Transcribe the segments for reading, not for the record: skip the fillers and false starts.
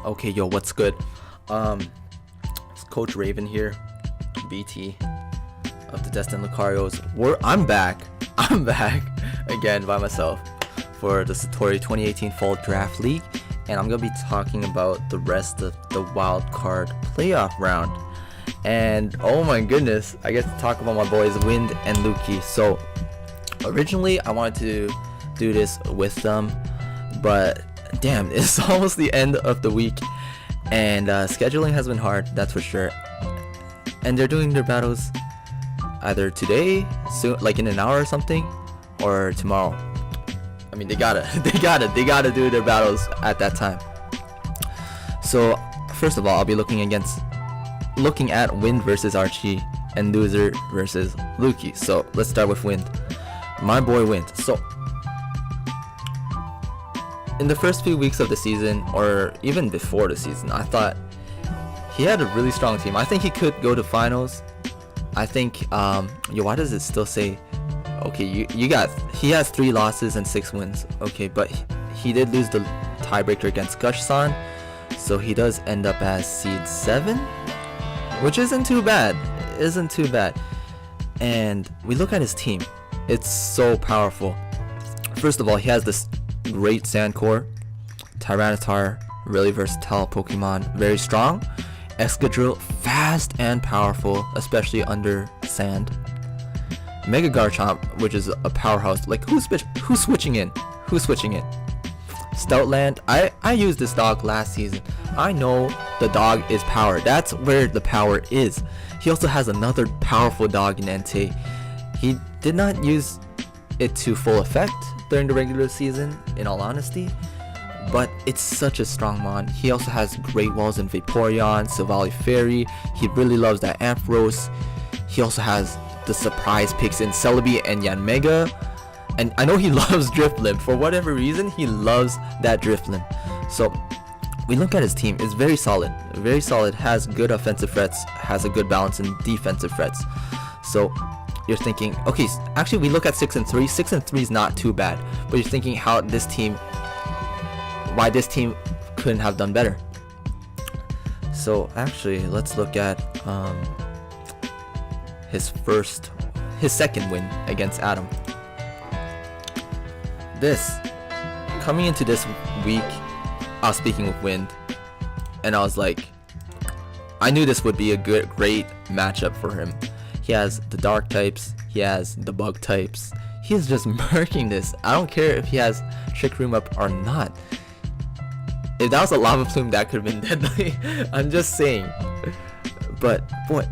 Okay, yo, what's good? It's Coach Raven here, BT of the Destin Lucarios. I'm back. I'm back again by myself for the Satori 2018 Fall Draft League, and I'm gonna be talking about the rest of the Wildcard playoff round. And oh my goodness, I get to talk about my boys Wind and Lukey. So originally I wanted to do this with them, but damn, it's almost the end of the week, and scheduling has been hard, that's for sure. And they're doing their battles either today, soon, like in an hour or something, or tomorrow. I mean, they gotta do their battles at that time. So first of all, I'll be looking at Wind versus Archy and Loser versus Lukey. So let's start with Wind. My boy Wind. So in the first few weeks of the season, or even before the season, I thought he had a really strong team. I think he could go to finals. I think why does it still say, okay, he has 3 losses and 6 wins. Okay, but he did lose the tiebreaker against Gush-san, so he does end up as seed 7, which isn't too bad. And we look at his team. It's so powerful. First of all, he has this great sand core, Tyranitar, really versatile Pokemon, very strong. Excadrill, fast and powerful, especially under sand. Mega Garchomp, which is a powerhouse. Like, who's switching in? Stoutland, I used this dog last season. I know the dog is power. That's where the power is. He also has another powerful dog in Entei. He did not use it to full effect during the regular season, in all honesty, but it's such a strong mon. He also has Great Walls in Vaporeon, Silvally Fairy. He really loves that Ampharos. He also has the surprise picks in Celebi and Yanmega, and I know he loves Drifblim. For whatever reason, he loves that Drifblim. So we look at his team, it's very solid, has good offensive threats, has a good balance in defensive threats. So you're thinking, okay, actually we look at 6 and 3. 6 and 3 is not too bad, but you're thinking why this team couldn't have done better. So actually, let's look at his second win against Adam. Coming into this week, I was speaking with Wind, and I was like, I knew this would be a great matchup for him. He has the dark types, he has the bug types. He is just murking this. I don't care if he has Trick Room up or not. If that was a Lava Plume, that could have been deadly. I'm just saying. But boy,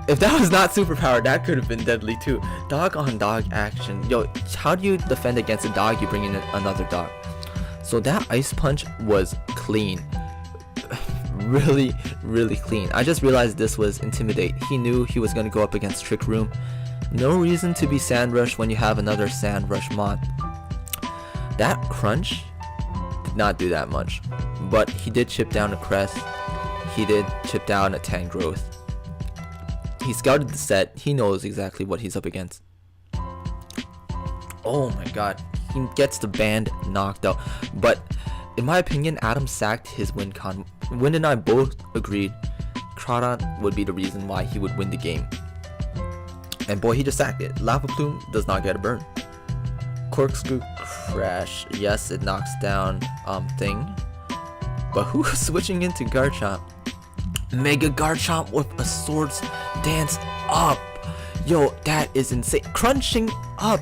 if that was not superpower, that could have been deadly too. Dog on dog action. Yo, how do you defend against a dog? You bring in another dog. So that Ice Punch was clean. Really clean. I just realized this was Intimidate. He knew he was going to go up against Trick Room. No reason to be Sand Rush when you have another Sand Rush mod. That Crunch did not do that much, but he did chip down a Crest. He did chip down a Tangrowth. He scouted the set. He knows exactly what he's up against. Oh my god. He gets the band knocked out. But in my opinion, Adam sacked his win con. Wind and I both agreed Crawdon would be the reason why he would win the game. And boy, he just sacked it. Lava Plume does not get a burn. Corkscrew Crash. Yes, it knocks down Thing. But who's switching into Garchomp? Mega Garchomp with a Swords Dance up. Yo, that is insane. Crunching up.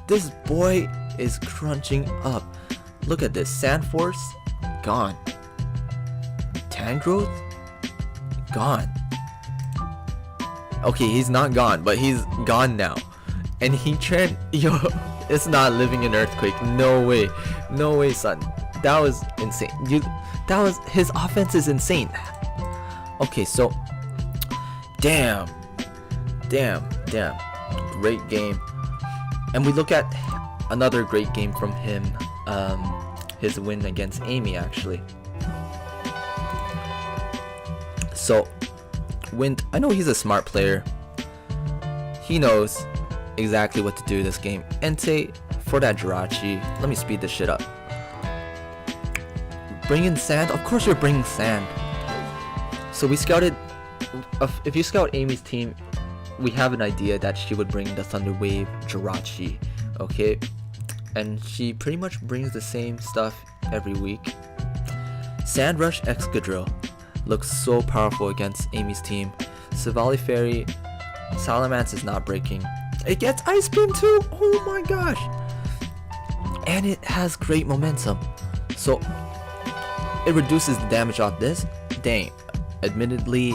This boy is crunching up. Look at this. Sandforce, gone. Tangrowth, gone. Okay, he's not gone, but he's gone now. And he yo, it's not living in Earthquake. No way, son. That was insane. His offense is insane. Okay, so damn. Great game. And we look at another great game from him, his win against Amy, actually. So Wind, I know he's a smart player. He knows exactly what to do this game. Entei for that Jirachi. Let me speed this shit up. Bring in Sand? Of course you're bringing Sand. So we scouted, if you scout Amy's team, we have an idea that she would bring the Thunder Wave Jirachi, okay? And she pretty much brings the same stuff every week. Sand Rush Excadrill looks so powerful against Amy's team. Savali Fairy, Salamence is not breaking. It gets Ice Beam too! Oh my gosh! And it has great momentum. So it reduces the damage off this. Dang. Admittedly,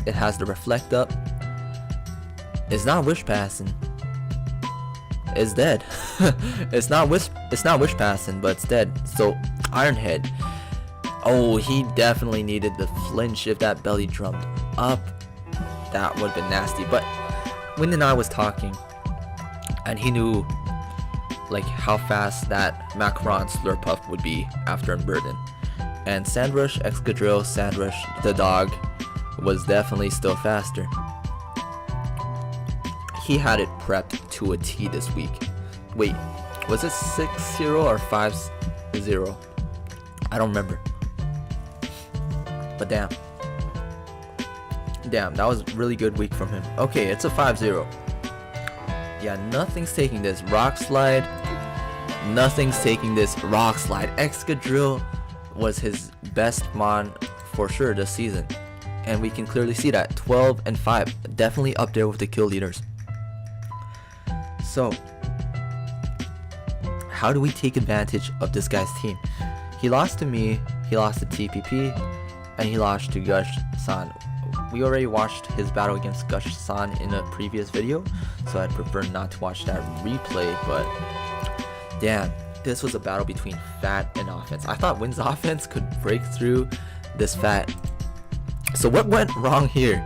it has the Reflect Up. It's not Wish Passing. It's dead. it's not Wish Passing, but it's dead. So Iron Head. Oh, he definitely needed the flinch if that belly drummed up. That would have been nasty. But Wind and I was talking, and he knew like how fast that Macaron Slurpuff would be after Unburden. And Sandrush, Excadrill, Sandrush, the dog, was definitely still faster. He had it prepped to a T this week. Wait, was it 6-0 or 5-0? I don't remember. But damn, that was a really good week from him. Okay, it's a 5-0. Yeah, nothing's taking this. Rock Slide. Nothing's taking this. Rock Slide. Excadrill was his best mon for sure this season. And we can clearly see that. 12 and 5. Definitely up there with the kill leaders. So, how do we take advantage of this guy's team? He lost to me, he lost to TPP, and he lost to Gush-san. We already watched his battle against Gush-san in a previous video, so I'd prefer not to watch that replay, but damn, this was a battle between Fat and offense. I thought Win's offense could break through this Fat. So what went wrong here?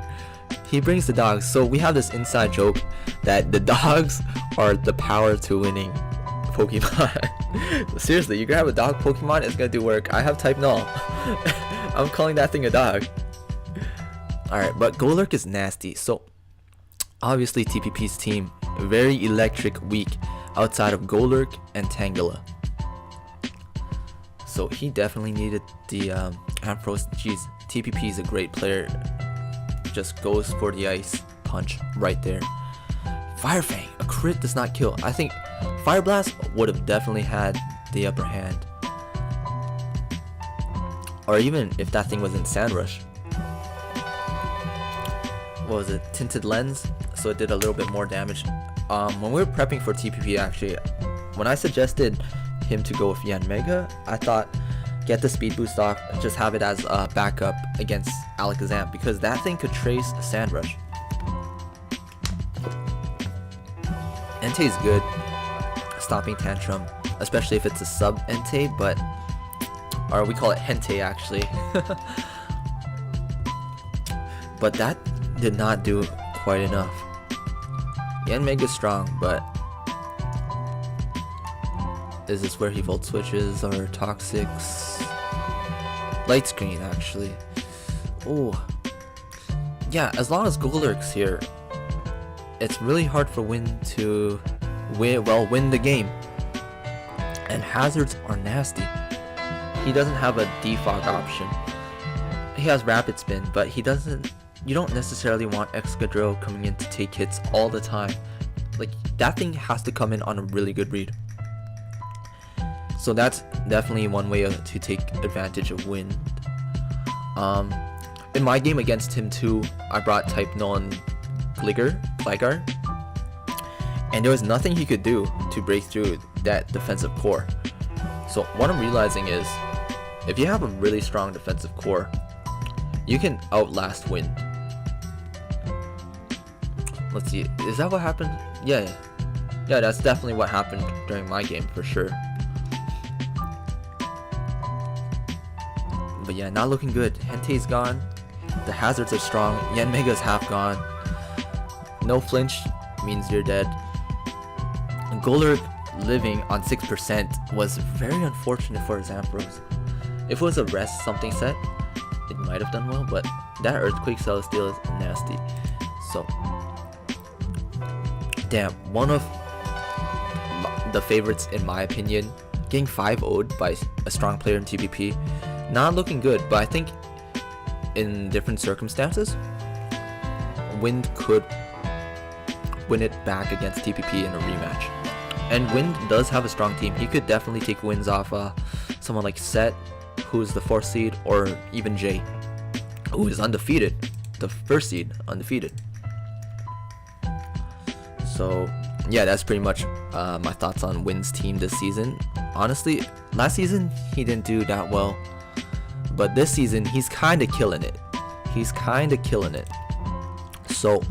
He brings the dogs. So we have this inside joke that the dogs are the power to winning Pokemon. Seriously, you grab a dog Pokemon, it's gonna do work. I have type null. I'm calling that thing a dog. Alright, but Golurk is nasty. So obviously TPP's team, very electric week outside of Golurk and Tangela. So he definitely needed the Ampharos. Jeez, TPP is a great player. Just goes for the ice punch right there. Fire Fang, a crit does not kill. I think Fire Blast would have definitely had the upper hand. Or even if that thing was in Sand Rush. What was it? Tinted Lens, so it did a little bit more damage. When we were prepping for TPP, actually, when I suggested him to go with Yanmega, I thought get the speed boost off, just have it as a backup against Alakazam, because that thing could trace Sand Rush. Entei is good, stopping Tantrum, especially if it's a sub Entei, but, or we call it Hentei actually. But that did not do quite enough. Yanmega is strong, but is this where he volt switches or Toxics? Light Screen actually. Oh, yeah, as long as Golurk's here, it's really hard for Win to win the game. And hazards are nasty. He doesn't have a defog option. He has Rapid Spin, but he doesn't. You don't necessarily want Excadrill coming in to take hits all the time. Like, that thing has to come in on a really good read. So that's definitely one way to take advantage of Wind. In my game against him too, I brought type non Gligar, and there was nothing he could do to break through that defensive core. So what I'm realizing is, if you have a really strong defensive core, you can outlast Wind. Let's see, is that what happened? Yeah, that's definitely what happened during my game for sure. But yeah, not looking good. Hentei's gone. The hazards are strong. Yanmega's half gone. No flinch means you're dead. Golurk living on 6% was very unfortunate for his Ampharos. If it was a rest something set, it might have done well, but that Earthquake Celestial is nasty. So, damn, one of the favorites in my opinion, getting 5-0'd by a strong player in TPP Not looking good, but I think in different circumstances, Wind could win it back against TPP in a rematch. And Wind does have a strong team. He could definitely take wins off someone like Set, who's the 4th seed, or even Jay, who is undefeated, the 1st seed, undefeated. So yeah, that's pretty much my thoughts on Wind's team this season. Honestly, last season he didn't do that well, but this season he's kind of killing it. So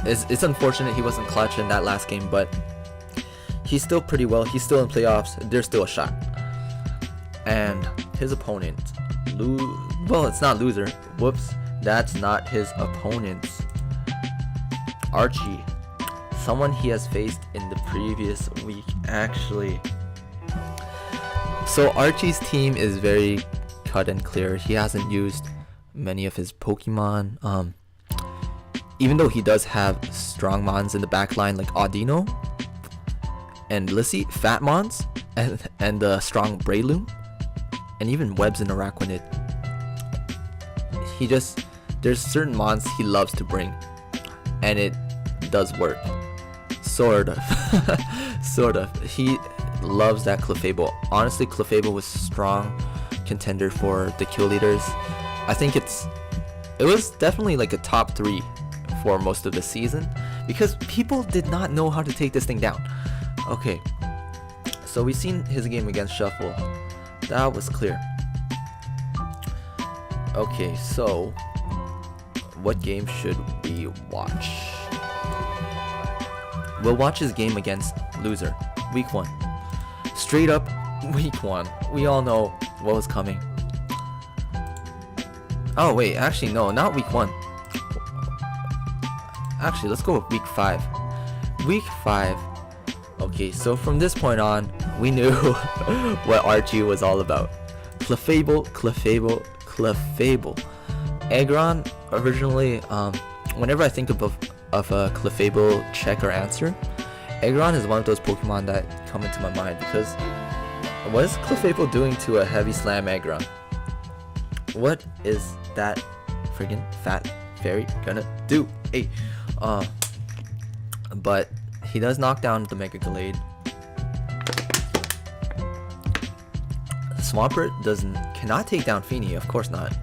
it's unfortunate he wasn't clutch in that last game, but he's still pretty well. He's still in playoffs. There's still a shot. And his opponent, well, it's not Loser. Whoops, that's not his opponent. Archy, someone he has faced in the previous week, actually. So Archy's team is very cut and clear. He hasn't used many of his Pokemon. Even though he does have strong mons in the back line like Audino and Lissy, fat mons, and the strong Breloom, and even Webs in Araquanid. There's certain mons he loves to bring, and it does work. Sort of. He loves that Clefable. Honestly, Clefable was a strong contender for the kill leaders. I think it was definitely like a top 3 for most of the season, because people did not know how to take this thing down. Okay, so we've seen his game against Shuffle. That was clear. Okay, so what game should we watch? We'll watch his game against Loser, week 1. Straight up week 1. We all know what was coming. Oh wait, actually no, not week 1. Actually, let's go with week 5. Week 5. Okay, so from this point on, we knew what Archy was all about. Clefable. Aggron, originally, whenever I think of a Clefable check or answer, Aggron is one of those Pokemon that come into my mind, because what is Clefable doing to a heavy slam Aggron? What is that friggin' fat fairy gonna do? Hey, but he does knock down the Mega Gallade. Swampert cannot take down Feeny, of course not.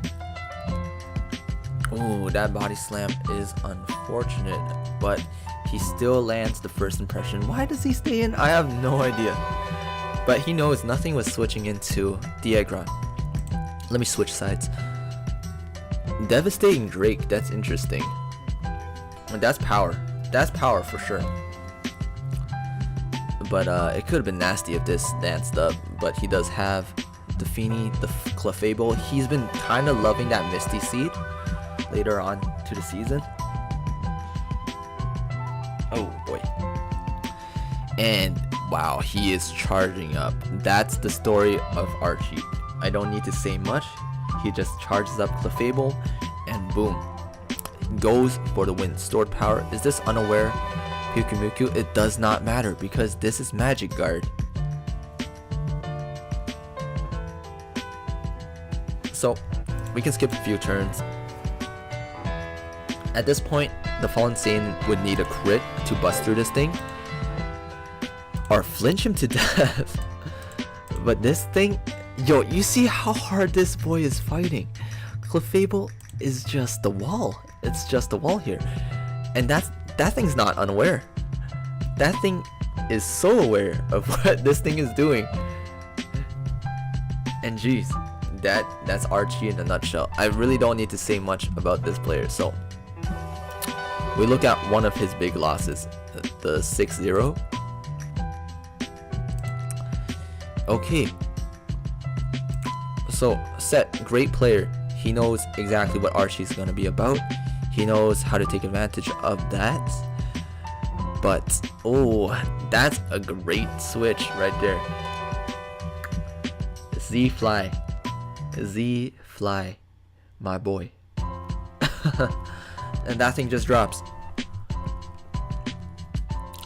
Ooh, that body slam is unfortunate, but he still lands the first impression. Why does he stay in? I have no idea. But he knows nothing was switching into the Aggron. Let me switch sides. Devastating Drake, that's interesting. That's power. That's power for sure. But it could have been nasty if this danced up. But he does have the Feeny, the Clefable. He's been kind of loving that Misty Seed later on to the season. Oh boy. And wow, he is charging up. That's the story of Archy. I don't need to say much. He just charges up Clefable and boom, goes for the win. Stored power. Is this unaware Pyukumuku? It does not matter because this is Magic Guard. So we can skip a few turns. At this point, the Fallen Saiyan would need a crit to bust through this thing or flinch him to death. But this thing, yo, you see how hard this boy is fighting. Clefable is just the wall. It's just the wall here. And that thing's not unaware. That thing is so aware of what this thing is doing. And geez, that's Archy in a nutshell. I really don't need to say much about this player. So we look at one of his big losses, the 6-0. Okay. So Set, great player. He knows exactly what Archy's gonna be about. He knows how to take advantage of that. But oh, that's a great switch right there. Z-Fly, my boy. And that thing just drops.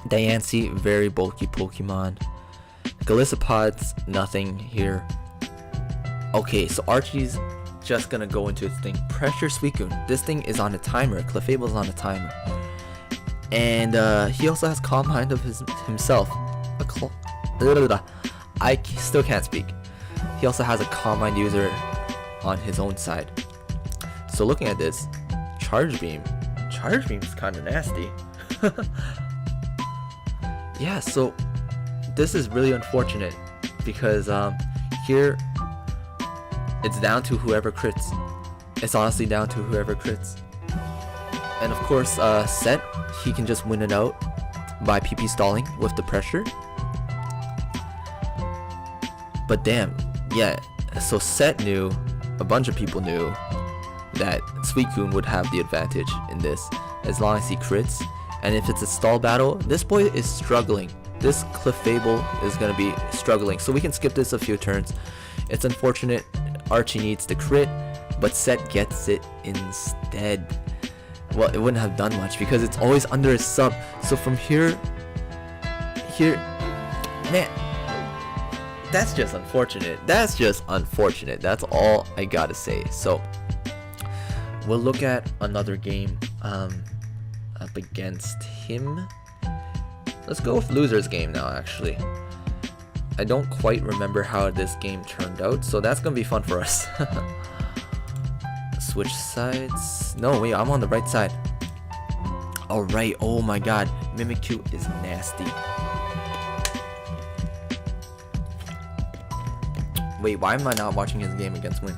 Diancie, very bulky Pokemon. Gallisapods, nothing here. Okay, so Archy's just gonna go into his thing. Pressure Suicune. This thing is on a timer. Clefable's on a timer. And he also has Calm Mind of himself. I still can't speak. He also has a Calm Mind user on his own side. So looking at this, Charge Beam. Charge Beam is kind of nasty. Yeah, so this is really unfortunate because here it's down to whoever crits. It's honestly down to whoever crits. And of course, Set, he can just win it out by PP stalling with the pressure. But damn, yeah, so Set knew, a bunch of people knew that Suicune would have the advantage in this as long as he crits. And if it's a stall battle, this boy is struggling. This Clefable is going to be struggling. So we can skip this a few turns. It's unfortunate Archie needs the crit, but Set gets it instead. Well, it wouldn't have done much because it's always under a sub. So from here, man, that's just unfortunate. That's just unfortunate. That's all I gotta say. So we'll look at another game up against him. Let's go with loser's game now, actually. I don't quite remember how this game turned out, so that's gonna be fun for us. Switch sides. No, wait, I'm on the right side. Alright, oh my god. Mimikyu is nasty. Wait, why am I not watching his game against Wind?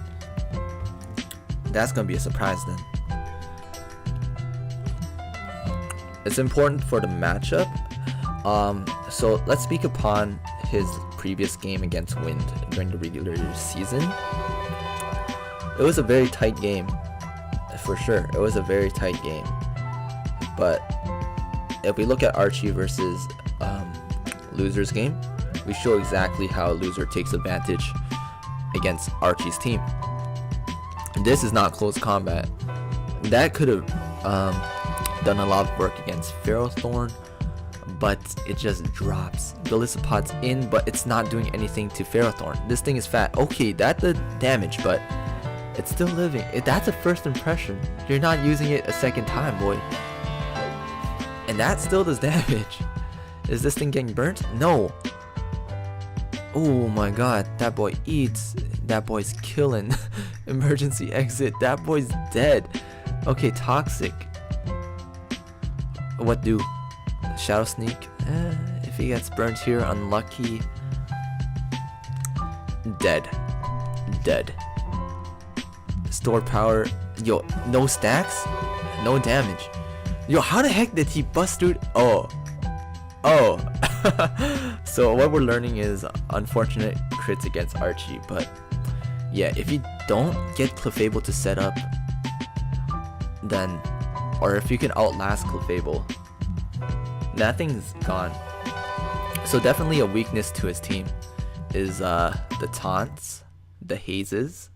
That's gonna be a surprise then. It's important for the matchup. So let's speak upon his previous game against Wind during the regular season. It was a very tight game, for sure. It was a very tight game. But if we look at Archie versus Loser's game, we show exactly how Loser takes advantage against Archie's team. This is not close combat. That could have done a lot of work against Ferrothorn, but it just drops. Golisopod's in, but it's not doing anything to Ferrothorn. This thing is fat. Okay, that did damage, but it's still living. That's a first impression. You're not using it a second time, boy. And that still does damage. Is this thing getting burnt? No. Oh my god, that boy eats. That boy's killing. Emergency exit. That boy's dead. Okay, Toxic. What do? Shadow Sneak. If he gets burnt here, unlucky. Dead. Dead. Store power. Yo, no stacks? No damage. Yo, how the heck did he bust through? Oh. So what we're learning is unfortunate crits against Archie, but yeah, if you don't get Clefable to set up, then, or if you can outlast Clefable, that thing's gone. So definitely a weakness to his team is the taunts, the hazes,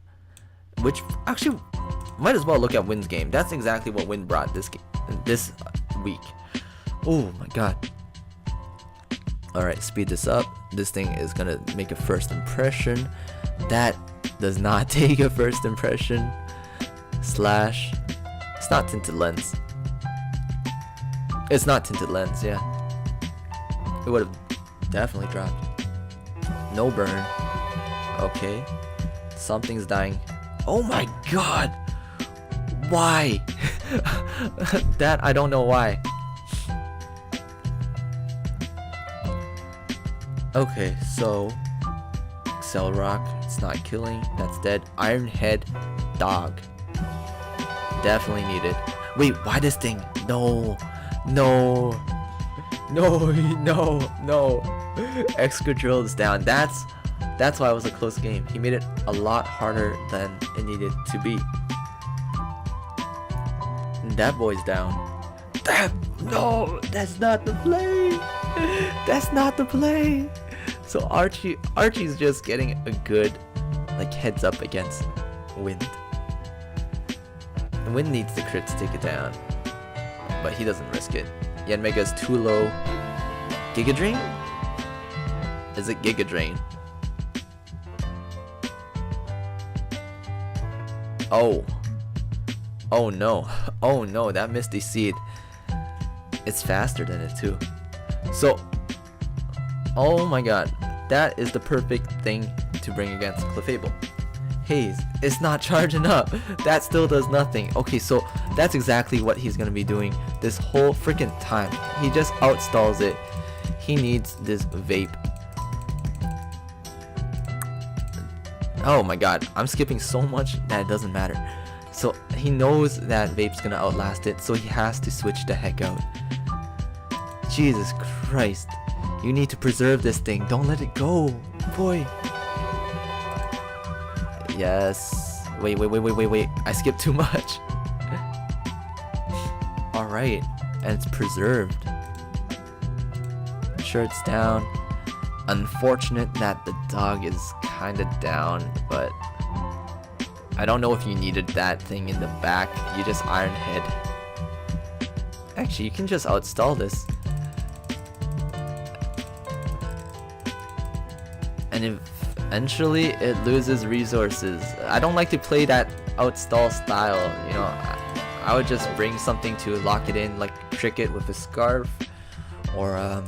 which actually might as well look at Wind's game. That's exactly what Wind brought this week. Oh my god. Alright, speed this up. This thing is gonna make a first impression. That does not take a first impression. Slash. It's not tinted lens. It's not tinted lens, yeah. It would have definitely dropped. No burn. Okay. Something's dying. Oh my god! Why? That, I don't know why. Okay, so Excel Rock, it's not killing, that's dead. Iron Head, Dog. Definitely needed. Wait, why this thing? No. Excadrill is down. That's why it was a close game. He made it a lot harder than it needed to be. And that boy's down. No, that's not the play. That's not the play. So Archie's just getting a good like heads up against Wind. And Wind needs the crit to take it down, but he doesn't risk it. Yanmega's too low. Giga Drain? Is it Giga Drain? Oh. Oh no. Oh no, that Misty Seed. It's faster than it too. So, oh my god. That is the perfect thing to bring against Clefable. Haze, it's not charging up. That still does nothing. Okay, so that's exactly what he's gonna be doing this whole freaking time. He just outstalls it. He needs this vape. Oh my god, I'm skipping so much that it doesn't matter. So he knows that vape's gonna outlast it, so he has to switch the heck out. Jesus Christ. You need to preserve this thing. Don't let it go, boy. Yes. Wait. I skipped too much. Alright. And it's preserved. Sure, it's down. Unfortunate that the dog is kind of down, but I don't know if you needed that thing in the back. You just Iron Head. Actually, you can just outstall this. And eventually it loses resources. I don't like to play that outstall style, you know. I would just bring something to lock it in, like trick it with a scarf, or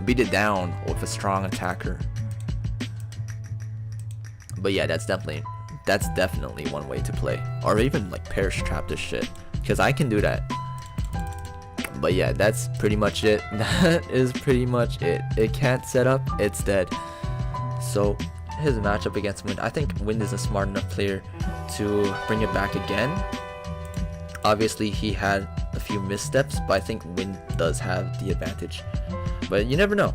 beat it down with a strong attacker. But yeah, that's definitely one way to play, or even like perish trap this shit, because I can do that. But yeah, that's pretty much it. That is pretty much it. It can't set up, it's dead. So his matchup against Wind, I think Wind is a smart enough player to bring it back again. Obviously he had a few missteps, but I think Wind does have the advantage, but you never know.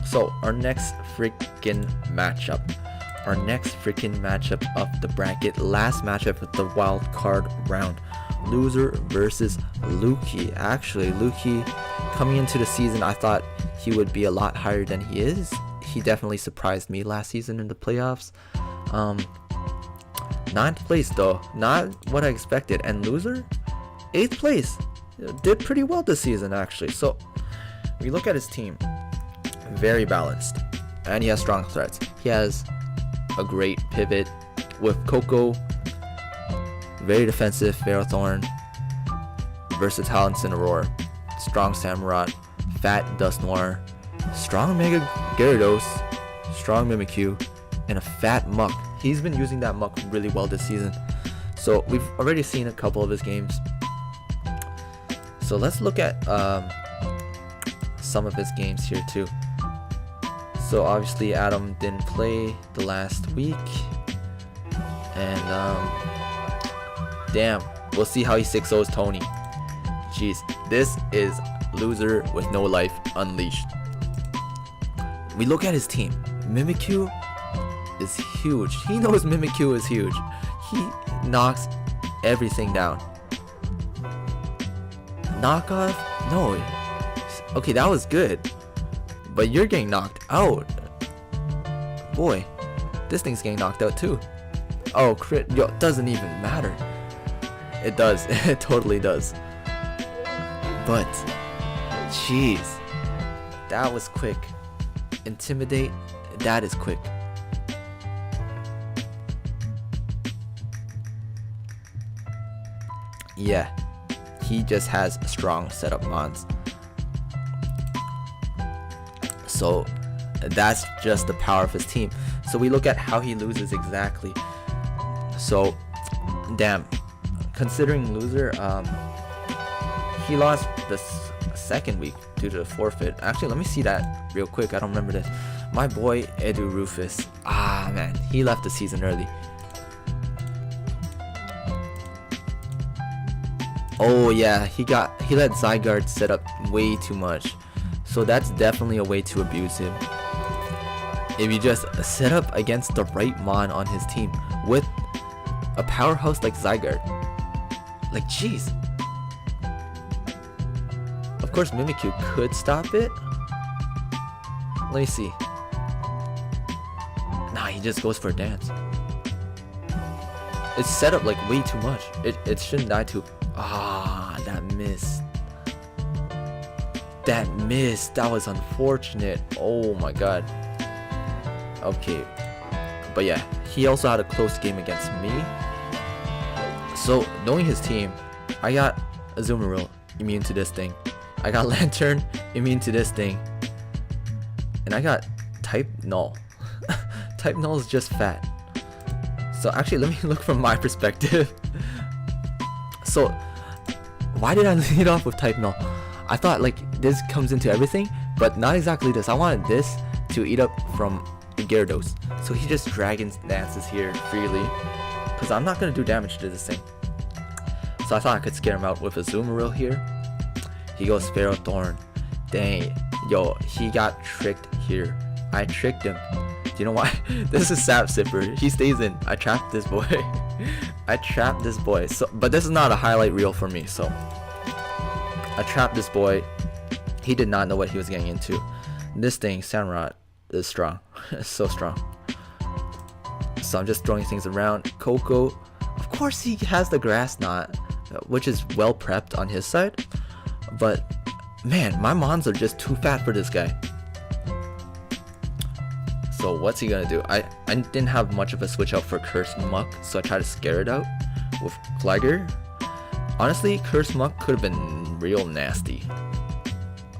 So our next freaking matchup of the bracket, last matchup of the wild card round, Loser versus Lukey. Actually, Lukey, coming into the season, I thought he would be a lot higher than he is. He definitely surprised me last season in the playoffs. 9th place though, not what I expected. And Loser, 8th place, did pretty well this season actually. So we look at his team, very balanced, and he has strong threats. He has a great pivot with Coco, very defensive Ferrothorn, versatile Incineroar, strong Samurott, fat Dusknoir, strong Mega Gyarados, strong Mimikyu, and a fat Muck. He's been using that Muck really well this season. So we've already seen a couple of his games. So let's look at some of his games here too. So obviously Adam didn't play the last week, and damn, we'll see how he 6-0s Tony. Jeez, this is Loser with no life unleashed. We look at his team. Mimikyu is huge. He knows Mimikyu is huge. He knocks everything down. Knockoff? No. Okay, that was good. But you're getting knocked out. Boy, this thing's getting knocked out too. Oh, crit. Yo, doesn't even matter. It does. It totally does. But, jeez. That was quick. Intimidate, that is quick. Yeah, he just has strong setup mons. So that's just the power of his team. So we look at how he loses exactly. So damn, considering Loser, he lost the second week due to the forfeit. Actually, let me see that real quick. I don't remember this. My boy Edu Rufus, man, he left the season early. Oh yeah, he let Zygarde set up way too much. So that's definitely a way to abuse him. If you just set up against the right mon on his team with a powerhouse like Zygarde. Like, jeez. Of course Mimikyu could stop it. Let me see. Nah, he just goes for a dance. It's set up like way too much. It shouldn't die too. That missed. That missed. That was unfortunate. Oh my god. Okay. But yeah, he also had a close game against me. So knowing his team, I got Azumarill immune to this thing. I got Lantern immune to this thing. And I got Type Null. Type Null is just fat. So actually, let me look from my perspective. So why did I lead off with Type Null? I thought like this comes into everything, but not exactly this. I wanted this to eat up from Gyarados. So he just Dragon Dances here freely, because I'm not going to do damage to this thing. So I thought I could scare him out with a Azumarill here. He goes Ferrothorn. Dang. Yo, he got tricked here. I tricked him. Do you know why? This is Sap Sipper. He stays in. I trapped this boy. I trapped this boy. So, but this is not a highlight reel for me. So I trapped this boy. He did not know what he was getting into. This thing, Samurott, is strong. It's so strong. So I'm just throwing things around. Coco, of course he has the Grass Knot, which is well prepped on his side. But man, my mons are just too fat for this guy. So what's he gonna do? I didn't have much of a switch out for Curse Muck, so I tried to scare it out with Gligar. Honestly, Curse Muck could have been real nasty.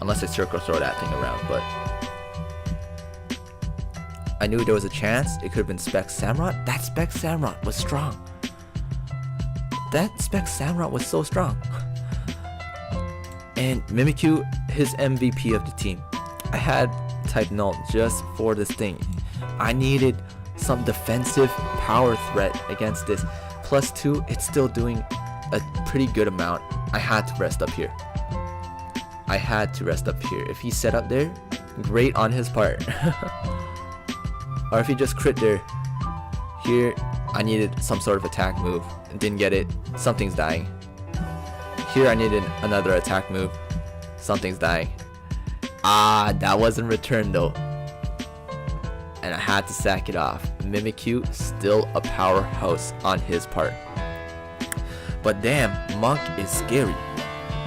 Unless I circle throw that thing around, but I knew there was a chance it could have been Spec Samurott. That Spec Samurott was strong. That Spec Samurott was so strong. And Mimikyu, his MVP of the team. I had Type Null just for this thing. I needed some defensive power threat against this. +2, it's still doing a pretty good amount. I had to rest up here. I had to rest up here. If he set up there, great on his part. Or if he just crit there. Here, I needed some sort of attack move. Didn't get it. Something's dying. Here I needed another attack move. Something's dying. Ah, that wasn't returned though. And I had to sack it off. Mimikyu, still a powerhouse on his part. But damn, Monk is scary.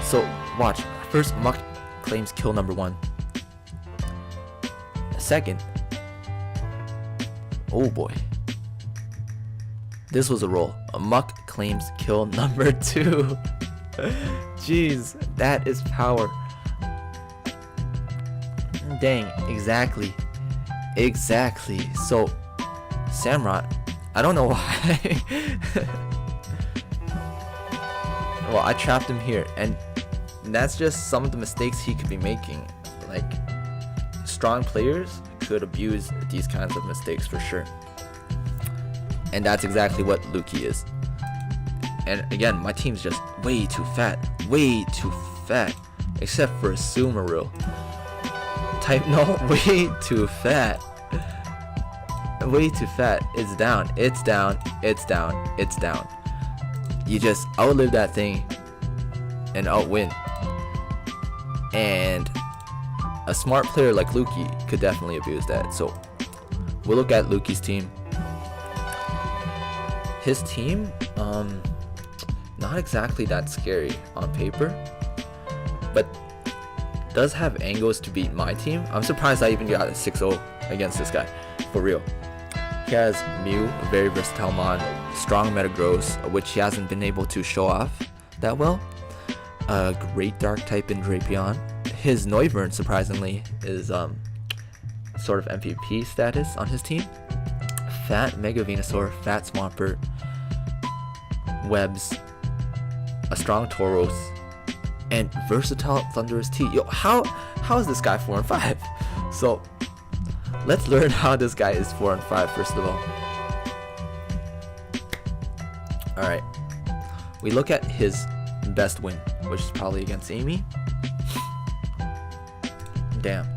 So watch. First, Muck claims kill number 1. Second, oh boy, this was a roll. Muck claims kill number 2. Jeez, that is power. Dang, exactly. So, Samurott, I don't know why. Well, I trapped him here, and that's just some of the mistakes he could be making. Like, strong players could abuse these kinds of mistakes for sure. And that's exactly what Lukey is. And again, my team's just way too fat. Way too fat. Except for Azumarill. Type Null, way too fat. Way too fat. It's down. It's down. It's down. It's down. You just outlive that thing and outwin. And a smart player like Lukey could definitely abuse that. So we'll look at Lukey's team. His team, not exactly that scary on paper, but does have angles to beat my team. I'm surprised I even got a 6-0 against this guy, for real. He has Mew, a very versatile mon, strong Metagross, which he hasn't been able to show off that well. A great dark type in Drapion. His Noivern, surprisingly, is sort of MVP status on his team. Fat Mega Venusaur, fat Swampert, Webs, a strong Tauros, and versatile Thunderous T. Yo, how is this guy 4 and 5? So let's learn how this guy is 4 and 5 first of all. Alright. We look at his best win, which is probably against Amy. Damn.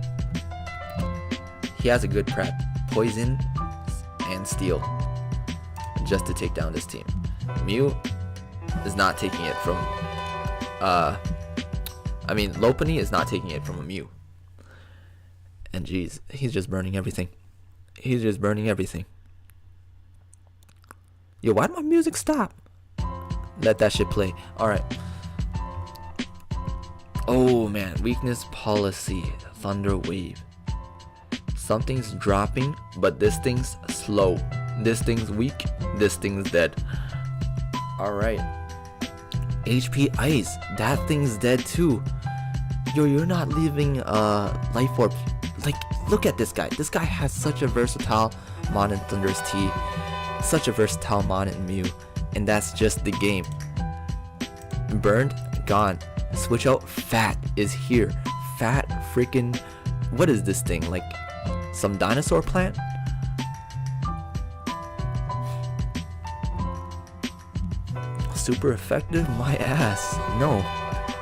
He has a good prep. Poison and Steel. Just to take down this team. Mew is not taking it from Lopunny is not taking it from a Mew. And geez, he's just burning everything. He's just burning everything. Yo, why did my music stop? Let that shit play. Alright. Oh man, weakness policy. Thunder Wave. Something's dropping, but this thing's slow. This thing's weak. This thing's dead. Alright. HP Ice. That thing's dead too. Yo, you're not leaving life orb. Like, look at this guy. This guy has such a versatile Mon and Thunder's T. Such a versatile Mon and Mew. And that's just the game. Burned, gone. Switch out, Fat is here. Fat freaking... What is this thing? Like, some dinosaur plant? Super effective? My ass. No,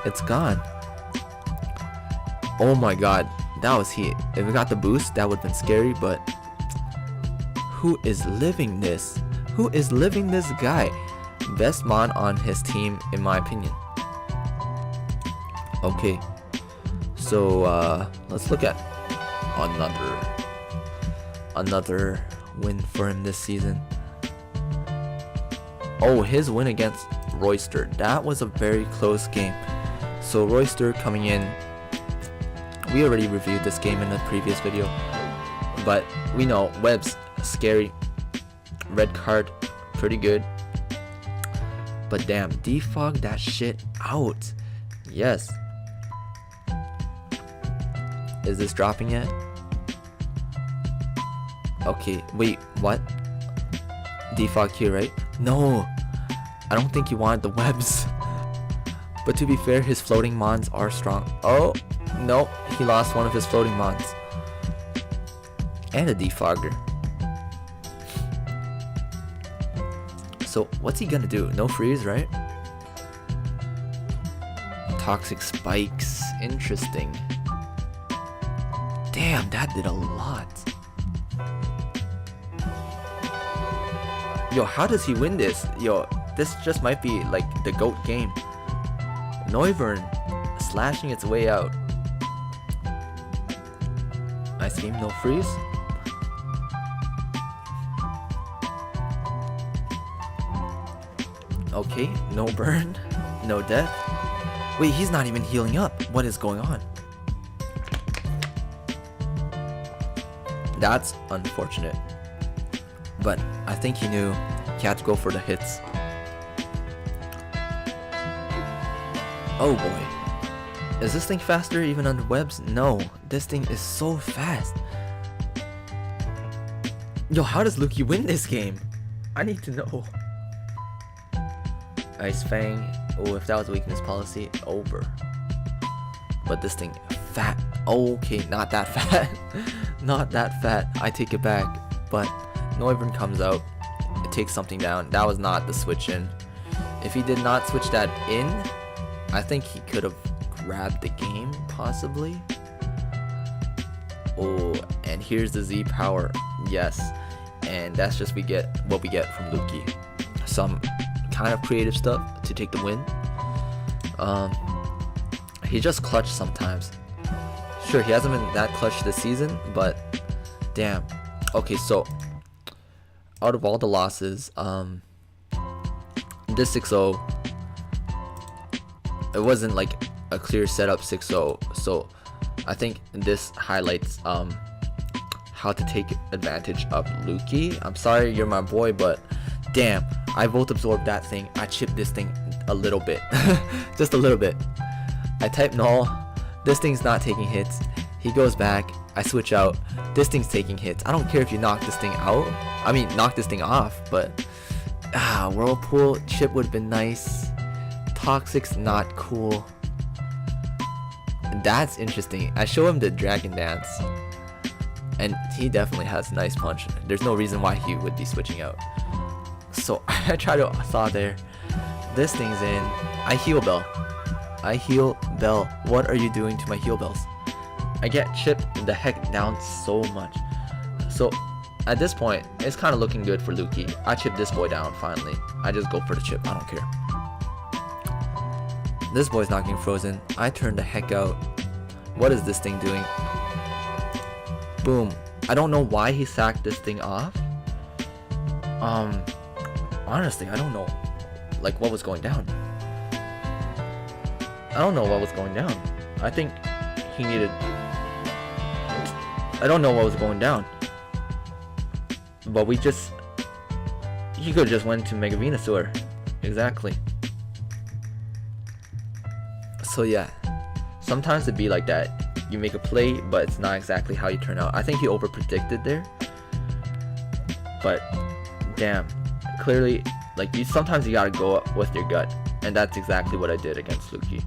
it's gone. Oh my god, that was heat. If we got the boost, that would have been scary, but who is living this? Who is living this guy? Best Mon on his team, in my opinion. Okay, so let's look at another win for him this season. Oh, his win against Royster. That was a very close game. So Royster coming in. We already reviewed this game in the previous video. But we know Web's scary. Red card, pretty good. But damn, defog that shit out. Yes. Is this dropping yet? Okay, wait, what? Defog here, right? No, I don't think he wanted the webs. But to be fair, his floating mons are strong. Oh, no, he lost one of his floating mons. And a defogger. So what's he gonna do? No freeze, right? Toxic spikes. Interesting. Damn, that did a lot. Yo, how does he win this? Yo, this just might be like the GOAT game. Noivern slashing its way out. Nice game, no freeze. Okay, no burn, no death. Wait, he's not even healing up. What is going on? That's unfortunate. But I think he knew he had to go for the hits. Oh boy. Is this thing faster even under webs? No, this thing is so fast. Yo, how does Lukey win this game? I need to know. Ice Fang. Oh, if that was weakness policy, over. But this thing, fat. Okay, not that fat. Not that fat. I take it back. But Noivern comes out. It takes something down. That was not the switch in. If he did not switch that in, I think he could have grabbed the game, possibly. Oh, and here's the Z power. Yes. And that's just what we get from Lukey. Some kind of creative stuff to take the win. He just clutch sometimes. Sure, he hasn't been that clutch this season, but damn. Okay, so out of all the losses, this 6-0, it wasn't like a clear setup 6-0, so I think this highlights how to take advantage of Lukey. I'm sorry, you're my boy, but damn, I volt absorbed that thing. I chipped this thing a little bit. Just a little bit. I type null. This thing's not taking hits. He goes back. I switch out. This thing's taking hits. I don't care if you knock this thing out. I mean, knock this thing off, but Whirlpool chip would have been nice. Toxic's not cool. That's interesting. I show him the Dragon Dance, and he definitely has a nice punch. There's no reason why he would be switching out. So I try to thaw there. This thing's in. I heal Bell. I heal Bell. What are you doing to my heal bells? I get chipped the heck down so much. So at this point, it's kind of looking good for Lukey. I chip this boy down finally. I just go for the chip. I don't care. This boy's not getting frozen. I turn the heck out. What is this thing doing? Boom. I don't know why he sacked this thing off. Honestly, I don't know, like, what was going down. I don't know what was going down. I think he needed... I don't know what was going down. But we just... He could have just went to Mega Venusaur. Exactly. So yeah, sometimes it'd be like that. You make a play, but it's not exactly how you turn out. I think he over-predicted there. But damn, clearly, like, sometimes you gotta go up with your gut, and that's exactly what I did against Lukey.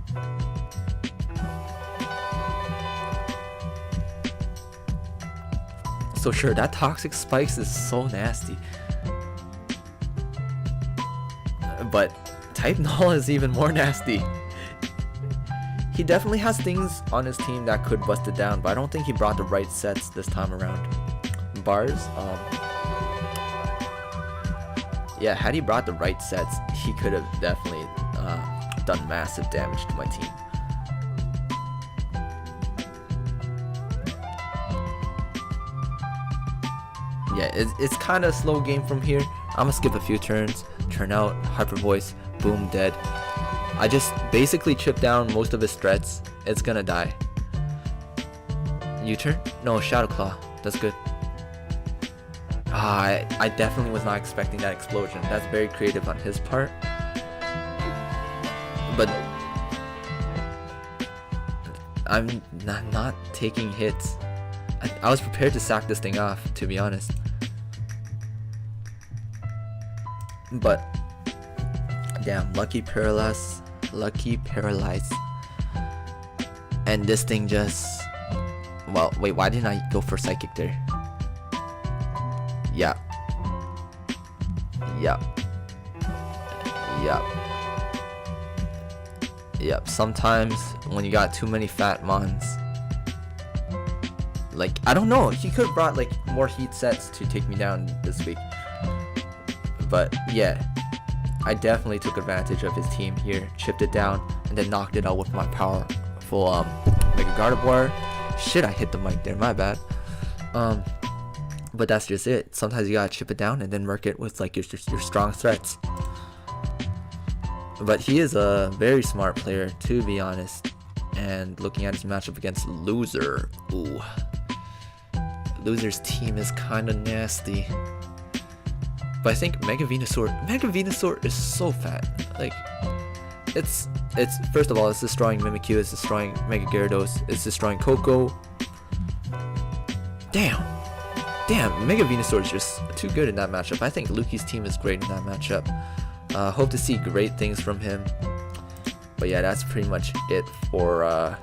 So sure, that toxic spikes is so nasty, but type null is even more nasty. He definitely has things on his team that could bust it down, but I don't think he brought the right sets this time around. Bars, yeah, had he brought the right sets, he could have definitely done massive damage to my team. Yeah, it's kind of a slow game from here. I'm gonna skip a few turns, turn out, hyper voice, boom, dead. I just basically chip down most of his threats. It's gonna die. U-turn? No, Shadow Claw. That's good. I definitely was not expecting that explosion. That's very creative on his part. But I'm not taking hits. I was prepared to sack this thing off, to be honest. But damn, lucky paralyze. And this thing just, well, wait, why didn't I go for psychic there? Yeah. Sometimes when you got too many fat mons, like, I don't know, he could have brought like more heat sets to take me down this week. But yeah, I definitely took advantage of his team here, chipped it down, and then knocked it out with my powerful Mega Gardevoir. Shit, I hit the mic there, my bad. But that's just it. Sometimes you gotta chip it down and then work it with like your strong threats. But he is a very smart player, to be honest. And looking at his matchup against Loser, ooh, Loser's team is kind of nasty. But I think Mega Venusaur is so fat. Like, it's first of all, it's destroying Mimikyu, it's destroying Mega Gyarados, it's destroying Coco. Damn, Mega Venusaur is just too good in that matchup. I think Lukey's team is great in that matchup. Hope to see great things from him. But yeah, that's pretty much it for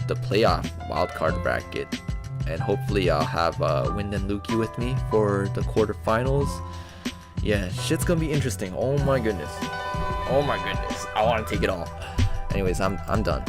the playoff wildcard bracket. And hopefully I'll have Wind and Lukey with me for the quarterfinals. Yeah, shit's gonna be interesting. Oh my goodness. I want to take it all. Anyways, I'm done.